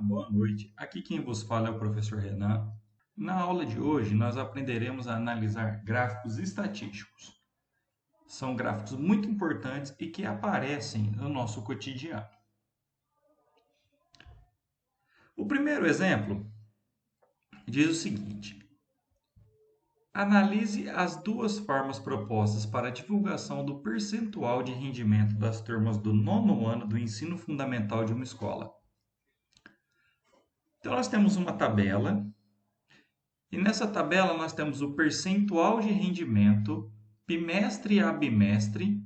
boa noite. Aqui quem vos fala é o professor Renan. Na aula de hoje, nós aprenderemos a analisar gráficos estatísticos. São gráficos muito importantes e que aparecem no nosso cotidiano. O primeiro exemplo diz o seguinte: analise as duas formas propostas para a divulgação do percentual de rendimento das turmas do nono ano do ensino fundamental de uma escola. Então, nós temos uma tabela. E nessa tabela nós temos o percentual de rendimento bimestre a bimestre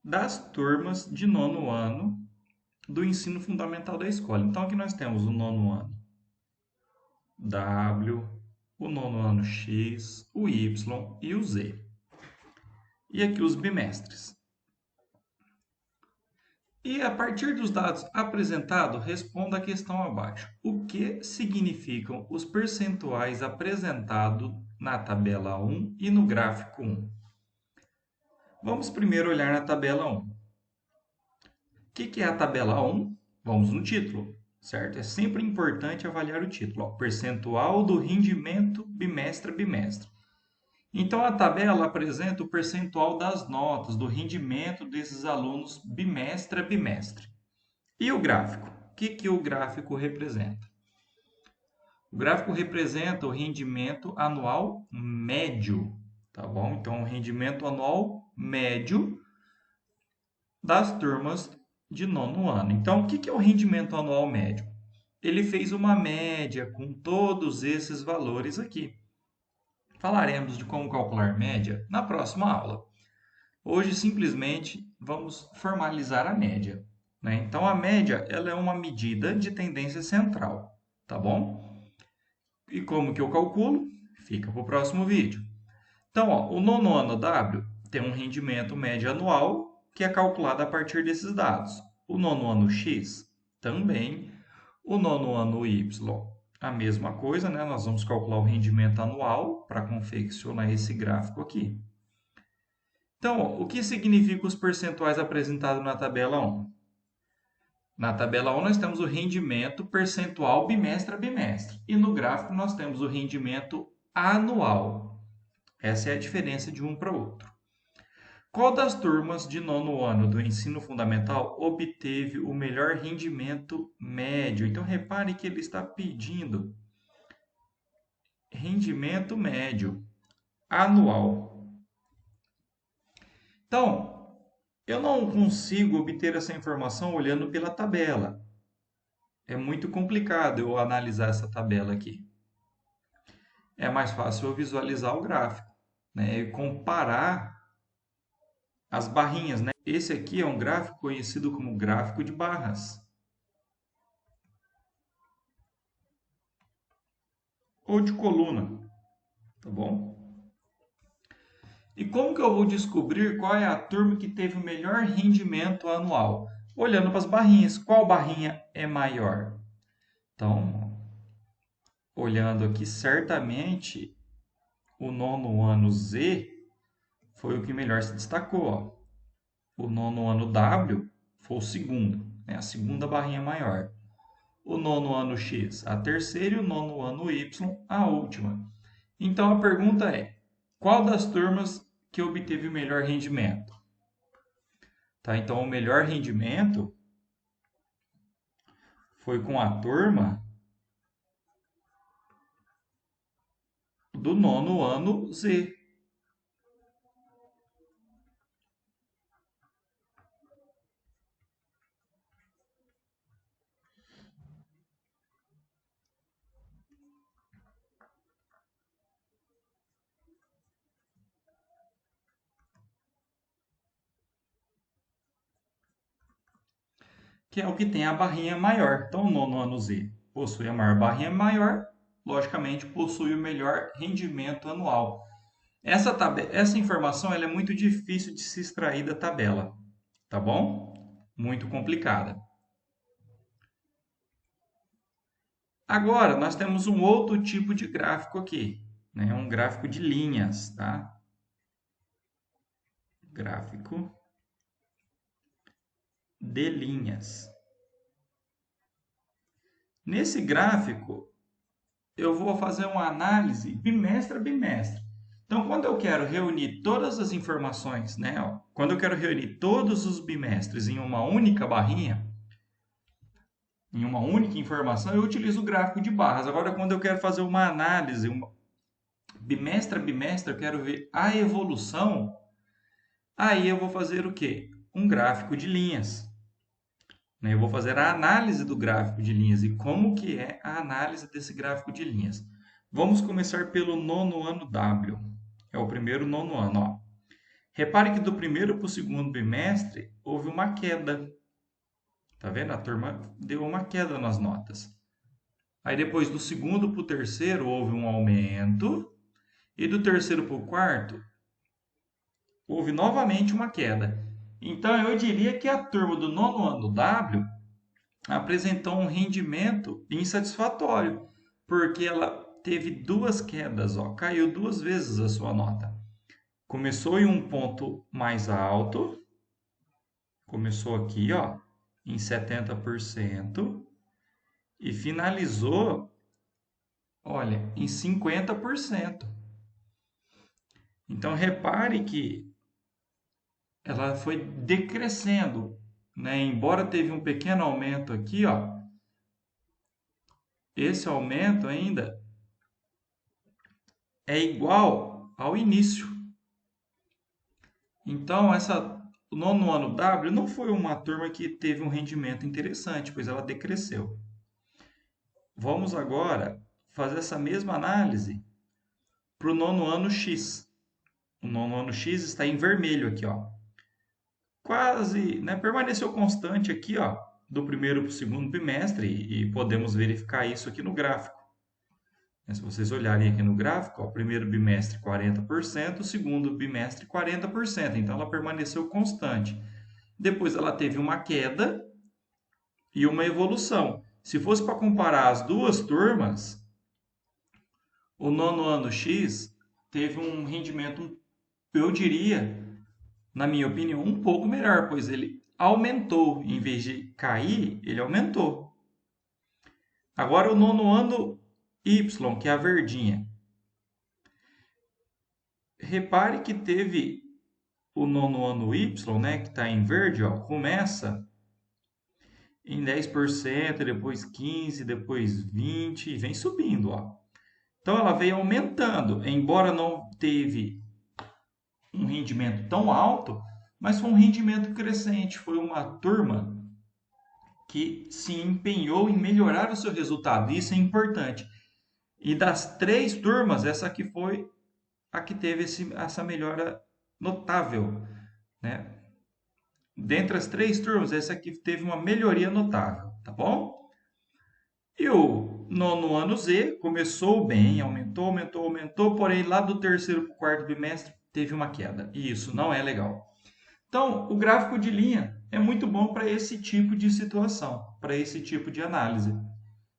das turmas de nono ano do ensino fundamental da escola. Então aqui nós temos o nono ano W, o nono ano X, o Y e o Z. E aqui os bimestres. E a partir dos dados apresentados, responda a questão abaixo. O que significam os percentuais apresentados na tabela 1 e no gráfico 1? Vamos primeiro olhar na tabela 1. O que é a tabela 1? Vamos no título, certo? É sempre importante avaliar o título. Ó, percentual do rendimento bimestre a bimestre. Então, a tabela apresenta o percentual das notas, do rendimento desses alunos bimestre a bimestre. E o gráfico? O que o gráfico representa? O gráfico representa o rendimento anual médio, tá bom? Então, o rendimento anual médio das turmas de nono ano. Então, o que é o rendimento anual médio? Ele fez uma média com todos esses valores aqui. Falaremos de como calcular média na próxima aula. Hoje, simplesmente, vamos formalizar a média, né? Então, a média ela é uma medida de tendência central, tá bom? E como que eu calculo? Fica para o próximo vídeo. Então, ó, o nono ano W tem um rendimento médio anual que é calculado a partir desses dados. O nono ano X também. O nono ano Y, a mesma coisa, né? Nós vamos calcular o rendimento anual para confeccionar esse gráfico aqui. Então, ó, o que significa os percentuais apresentados na tabela 1? Na tabela 1 nós temos o rendimento percentual bimestre a bimestre. E no gráfico nós temos o rendimento anual. Essa é a diferença de um para o outro. Qual das turmas de nono ano do ensino fundamental obteve o melhor rendimento médio? Então, repare que ele está pedindo rendimento médio anual. Então, eu não consigo obter essa informação olhando pela tabela. É muito complicado eu analisar essa tabela aqui. É mais fácil eu visualizar o gráfico, né, e comparar as barrinhas, né? Esse aqui é um gráfico conhecido como gráfico de barras ou de coluna, tá bom? E como que eu vou descobrir qual é a turma que teve o melhor rendimento anual? Olhando para as barrinhas, qual barrinha é maior? Então, olhando aqui, certamente o nono ano Z foi o que melhor se destacou, ó. O nono ano W foi o segundo, né? A segunda barrinha maior. O nono ano X, a terceira, e o nono ano Y, a última. Então a pergunta é: qual das turmas que obteve o melhor rendimento? Tá? Então o melhor rendimento foi com a turma do nono ano Z. Que é o que tem a barrinha maior. Então, o nono ano Z possui a maior barrinha maior, logicamente possui o melhor rendimento anual. Essa informação ela é muito difícil de se extrair da tabela, tá bom? Muito complicada. Agora, nós temos um outro tipo de gráfico aqui, né? Um gráfico de linhas, tá? Gráfico de linhas. Nesse gráfico, eu vou fazer uma análise bimestre a bimestre. Então, quando eu quero reunir todas as informações, né, ó, quando eu quero reunir todos os bimestres em uma única barrinha, em uma única informação, eu utilizo o gráfico de barras. Agora, quando eu quero fazer uma análise, bimestre a bimestre, eu quero ver a evolução, aí eu vou fazer o quê? Um gráfico de linhas. Né? Eu vou fazer a análise do gráfico de linhas e como que é a análise desse gráfico de linhas. Vamos começar pelo nono ano W. É o primeiro nono ano. Ó. Repare que do primeiro para o segundo bimestre houve uma queda. Tá vendo? A turma deu uma queda nas notas. Aí depois do segundo para o terceiro houve um aumento. E do terceiro para o quarto houve novamente uma queda. Então eu diria que a turma do nono ano W apresentou um rendimento insatisfatório, porque ela teve duas quedas, ó, caiu duas vezes a sua nota. Começou em um ponto mais alto, começou aqui, ó, em 70% e finalizou, olha, em 50%. Então repare que ela foi decrescendo, né? Embora teve um pequeno aumento aqui, ó, esse aumento ainda é igual ao início. Então, o nono ano W não foi uma turma que teve um rendimento interessante, pois ela decresceu. Vamos agora fazer essa mesma análise para o nono ano X. O nono ano X está em vermelho aqui, ó. Quase, né, permaneceu constante aqui, ó, do primeiro para o segundo bimestre e podemos verificar isso aqui no gráfico. Se vocês olharem aqui no gráfico, ó, primeiro bimestre 40%, segundo bimestre 40%. Então ela permaneceu constante. Depois ela teve uma queda e uma evolução. Se fosse para comparar as duas turmas, o nono ano X teve um rendimento, eu diria, na minha opinião, um pouco melhor, pois ele aumentou, em vez de cair, ele aumentou. Agora o nono ano Y, que é a verdinha. Repare que teve o nono ano Y, né, que está em verde, ó, começa em 10%, depois 15%, depois 20% e vem subindo. Ó. Então ela veio aumentando, embora não teve um rendimento tão alto, mas foi um rendimento crescente. Foi uma turma que se empenhou em melhorar o seu resultado. Isso é importante. E das três turmas, essa aqui foi a que teve essa melhora notável. Né? Dentre as três turmas, essa aqui teve uma melhoria notável, tá bom? E o nono ano Z começou bem, aumentou, porém lá do terceiro para o quarto bimestre teve uma queda. E isso não é legal. Então, o gráfico de linha é muito bom para esse tipo de situação, para esse tipo de análise.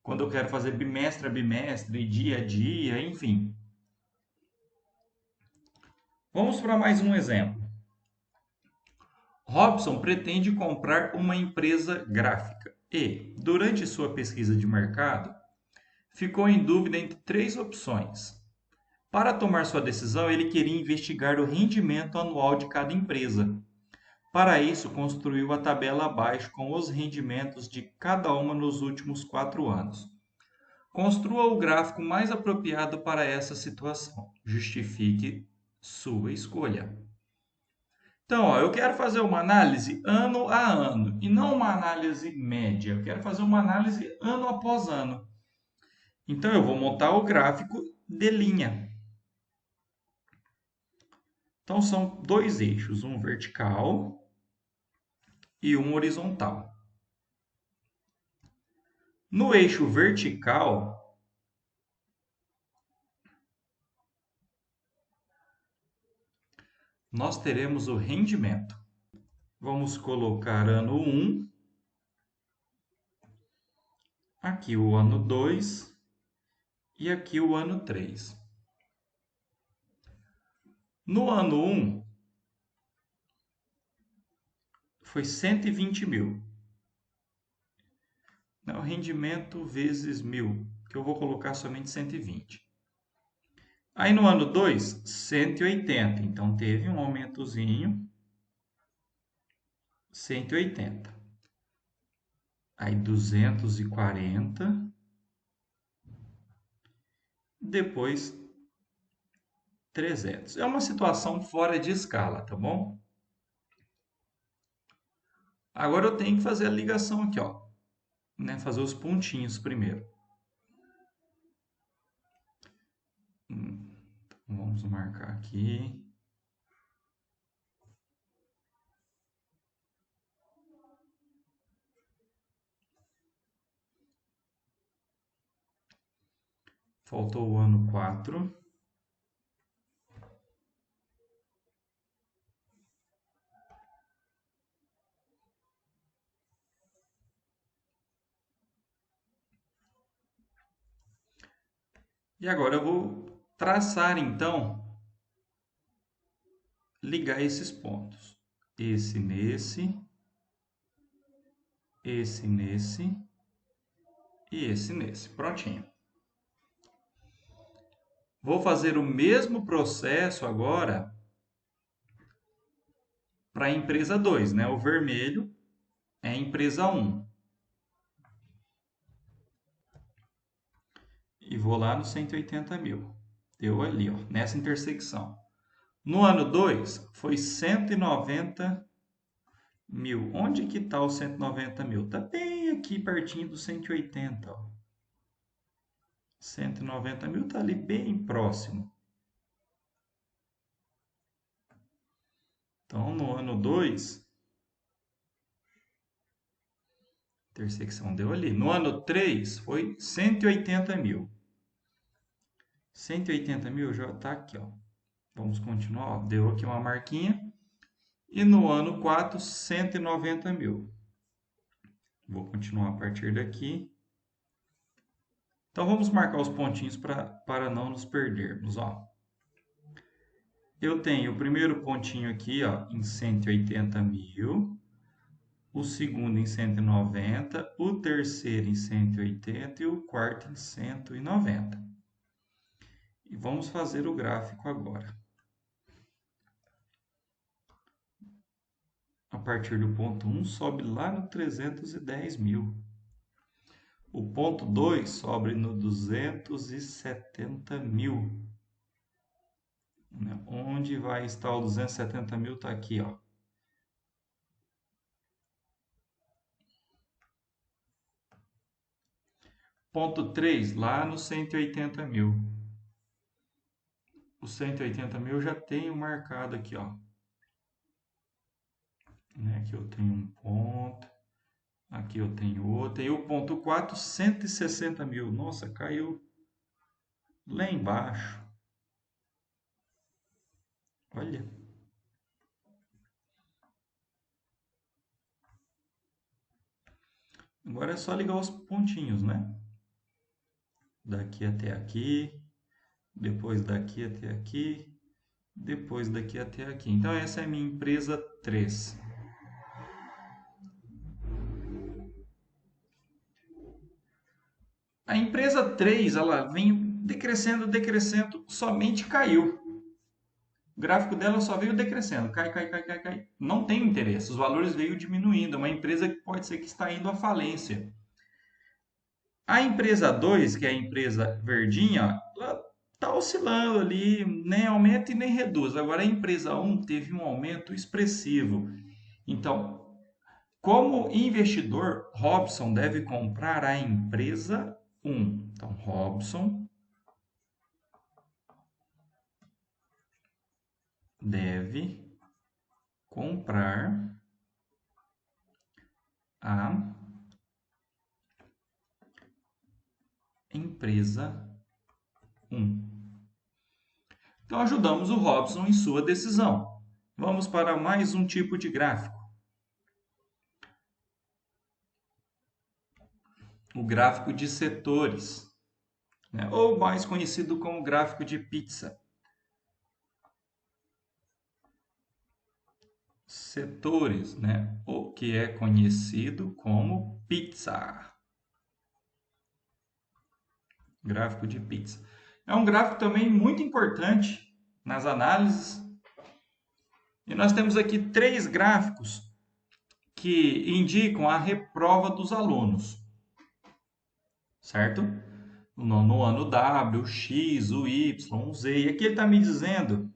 Quando eu quero fazer bimestre a bimestre, dia a dia, enfim. Vamos para mais um exemplo. Robson pretende comprar uma empresa gráfica e, durante sua pesquisa de mercado, ficou em dúvida entre três opções. Para tomar sua decisão, ele queria investigar o rendimento anual de cada empresa. Para isso, construiu a tabela abaixo com os rendimentos de cada uma nos últimos 4 anos. Construa o gráfico mais apropriado para essa situação. Justifique sua escolha. Então, ó, eu quero fazer uma análise ano a ano e não uma análise média. Eu quero fazer uma análise ano após ano. Então, eu vou montar o gráfico de linha. Então, são dois eixos, um vertical e um horizontal. No eixo vertical, nós teremos o rendimento. Vamos colocar ano 1, aqui o ano 2 e aqui o ano 3. No ano 1, foi 120 mil. né, o rendimento vezes 1.000, que eu vou colocar somente 120. Aí no ano 2, 180. Então teve um aumentozinho, 180. Aí 240. Depois 300. É uma situação fora de escala, tá bom? Agora eu tenho que fazer a ligação aqui, ó, né? Fazer os pontinhos primeiro. Então, vamos marcar aqui. Faltou o ano 4. E agora eu vou traçar, então, ligar esses pontos. Esse nesse, esse nesse e esse nesse. Prontinho. Vou fazer o mesmo processo agora para a empresa 2, né? O vermelho é a empresa 1. E vou lá no 180 mil. Deu ali, ó, nessa intersecção. No ano 2, foi 190 mil. Onde que está o 190 mil? Está bem aqui pertinho do 180. Ó. 190 mil está ali bem próximo. Então, no ano 2, intersecção deu ali. No ano 3, foi 180 mil. 180 mil já está aqui, ó. Vamos continuar, ó. Deu aqui uma marquinha. E no ano 4, 190 mil. Vou continuar a partir daqui. Então, vamos marcar os pontinhos para não nos perdermos. Ó. Eu tenho o primeiro pontinho aqui ó, em 180 mil, o segundo em 190, o terceiro em 180 e o quarto em 190. E vamos fazer o gráfico agora. A partir do ponto 1, sobe lá no 310 mil. O ponto 2 sobe no 270 mil. Onde vai estar o 270 mil? Está aqui, ó. Ponto 3, lá no 180 mil. O 180 mil eu já tenho marcado aqui, ó. Aqui eu tenho um ponto. Aqui eu tenho outro. E o ponto 4, 160 mil. Nossa, caiu lá embaixo. Olha. Agora é só ligar os pontinhos, né? Daqui até aqui. Depois daqui até aqui. Depois daqui até aqui. Então essa é a minha empresa 3. A empresa 3, ela vem decrescendo, decrescendo, somente caiu. O gráfico dela só veio decrescendo, cai, cai, cai, cai, cai. Não tem interesse, os valores veio diminuindo. É uma empresa que pode ser que está indo à falência. A empresa 2, que é a empresa verdinha, ela está oscilando ali, nem aumenta e nem reduz. Agora a empresa 1 teve um aumento expressivo. Então, como investidor, Robson deve comprar a empresa 1. Então, Robson deve comprar a empresa 1. Então, ajudamos o Robson em sua decisão. Vamos para mais um tipo de gráfico. O gráfico de setores, né? Ou mais conhecido como gráfico de pizza. Setores, né? O que é conhecido como pizza. Gráfico de pizza. É um gráfico também muito importante nas análises. E nós temos aqui 3 gráficos que indicam a reprova dos alunos, certo? O nono ano W, o X, o Y, o Z. E aqui ele está me dizendo,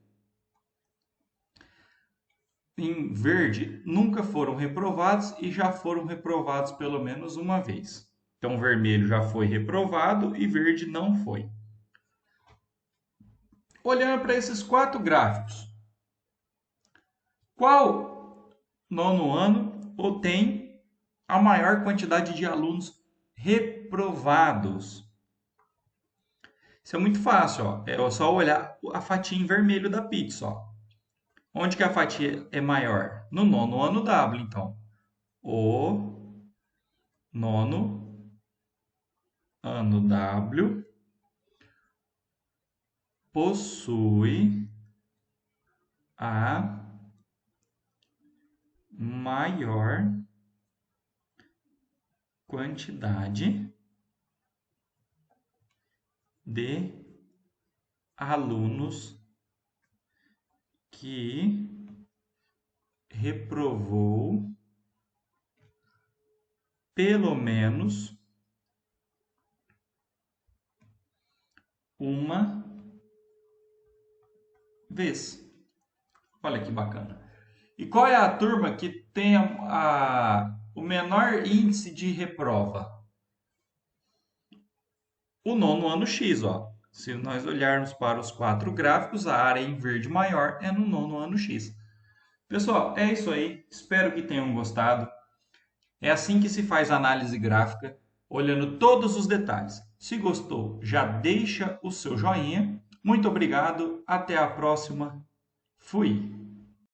em verde, nunca foram reprovados e já foram reprovados pelo menos uma vez. Então, vermelho já foi reprovado e verde não foi. Olhando para esses 4 gráficos, qual nono ano tem a maior quantidade de alunos reprovados? Isso é muito fácil, ó. É só olhar a fatia em vermelho da pizza, ó. Onde que a fatia é maior? No nono ano W, então. O nono ano W possui a maior quantidade de alunos que reprovou pelo menos uma vez. Olha que bacana. E qual é a turma que tem o menor índice de reprova? O nono ano X, ó. Se nós olharmos para os 4 gráficos, a área em verde maior é no nono ano X. Pessoal, é isso aí. Espero que tenham gostado. É assim que se faz análise gráfica, olhando todos os detalhes. Se gostou, já deixa o seu joinha. Muito obrigado. Até a próxima. Fui!